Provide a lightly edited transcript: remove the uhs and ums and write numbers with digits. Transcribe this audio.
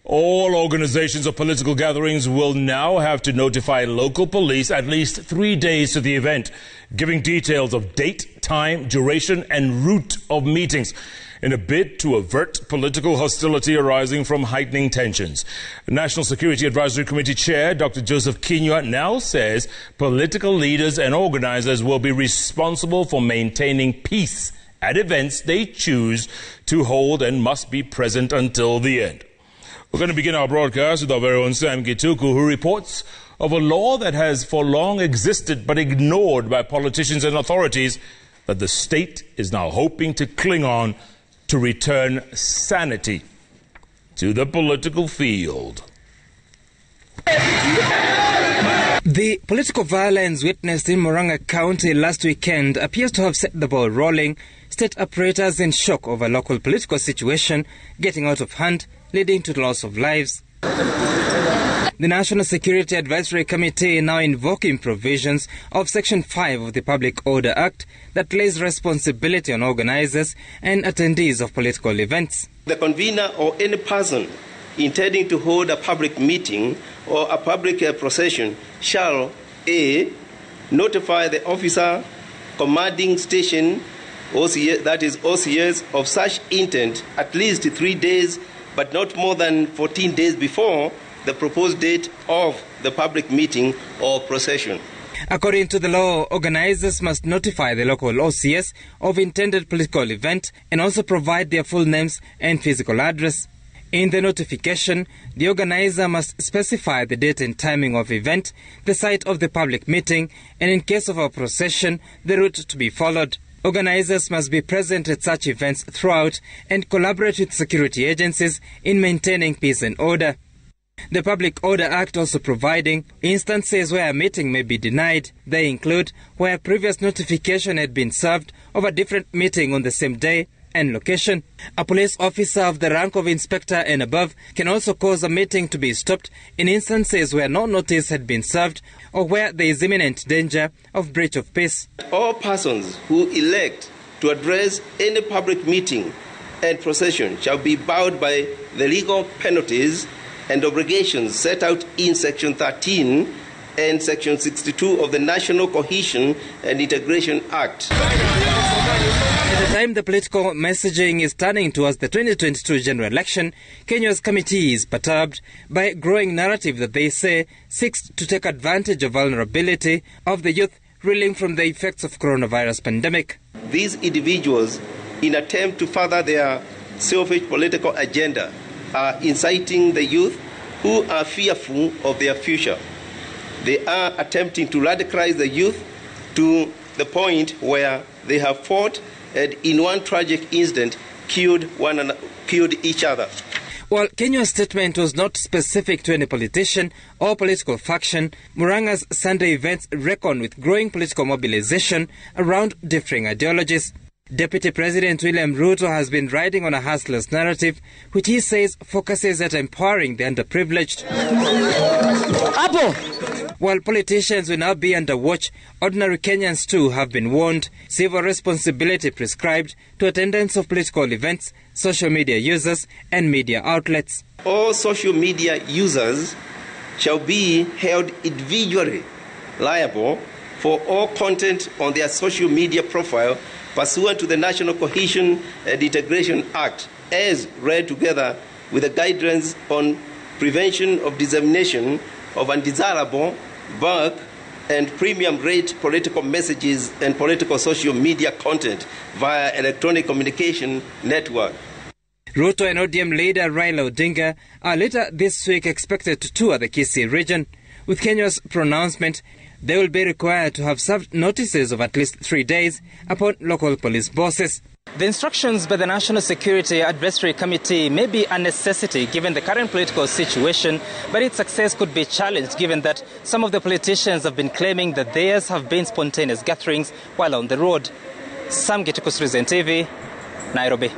All organizations of political gatherings will now have to notify local police at least 3 days to the event, giving details of date, time, duration, and route of meetings in a bid to avert political hostility arising from heightening tensions. National Security Advisory Committee Chair Dr. Joseph Kinyua now says political leaders and organizers will be responsible for maintaining peace at events they choose to hold and must be present until the end. We're going to begin our broadcast with our very own Gituku, who reports of a law that has for long existed but ignored by politicians and authorities that the state is now hoping to cling on to return sanity to the political field. The political violence witnessed in Murang'a County last weekend appears to have set the ball rolling, state operators in shock over local political situation getting out of hand, leading to the loss of lives. The National Security Advisory Committee now invoking provisions of Section 5 of the Public Order Act that lays responsibility on organizers and attendees of political events. The convener or any person intending to hold a public meeting or a public procession shall A. notify the officer commanding station, that is OCS, of such intent at least 3 days but not more than 14 days before the proposed date of the public meeting or procession. According to the law, organizers must notify the local OCS of intended political event and also provide their full names and physical address. In the notification, the organizer must specify the date and timing of event, the site of the public meeting, and in case of a procession, the route to be followed. Organizers must be present at such events throughout and collaborate with security agencies in maintaining peace and order. The Public Order Act also providing instances where a meeting may be denied. They include where previous notification had been served of a different meeting on the same day and location. A police officer of the rank of inspector and above can also cause a meeting to be stopped in instances where no notice had been served or where there is imminent danger of breach of peace. All persons who elect to address any public meeting and procession shall be bound by the legal penalties and obligations set out in Section 13 and Section 62 of the National Cohesion and Integration Act. At the time the political messaging is turning towards the 2022 general election, Kenya's committee is perturbed by a growing narrative that they say seeks to take advantage of vulnerability of the youth reeling from the effects of coronavirus pandemic. These individuals, in attempt to further their selfish political agenda, are inciting the youth who are fearful of their future. They are attempting to radicalize the youth to the point where they have fought and in one tragic incident killed each other. While Kenya's statement was not specific to any politician or political faction, Murang'a's Sunday events reckon with growing political mobilization around differing ideologies. Deputy President William Ruto has been riding on a hustler's narrative, which he says focuses at empowering the underprivileged. While politicians will now be under watch, ordinary Kenyans too have been warned. Civil responsibility prescribed to attendance of political events, social media users and media outlets. All social media users shall be held individually liable for all content on their social media profile pursuant to the National Cohesion and Integration Act, as read together with the guidelines on prevention of dissemination of undesirable, bulk, and premium rate political messages and political social media content via electronic communication network. Ruto and ODM leader Raila Odinga are later this week expected to tour the Kisii region. With Kenya's pronouncement, they will be required to have served notices of at least 3 days upon local police bosses. The instructions by the National Security Advisory Committee may be a necessity given the current political situation, but its success could be challenged given that some of the politicians have been claiming that theirs have been spontaneous gatherings while on the road. Gituku, TV, Nairobi.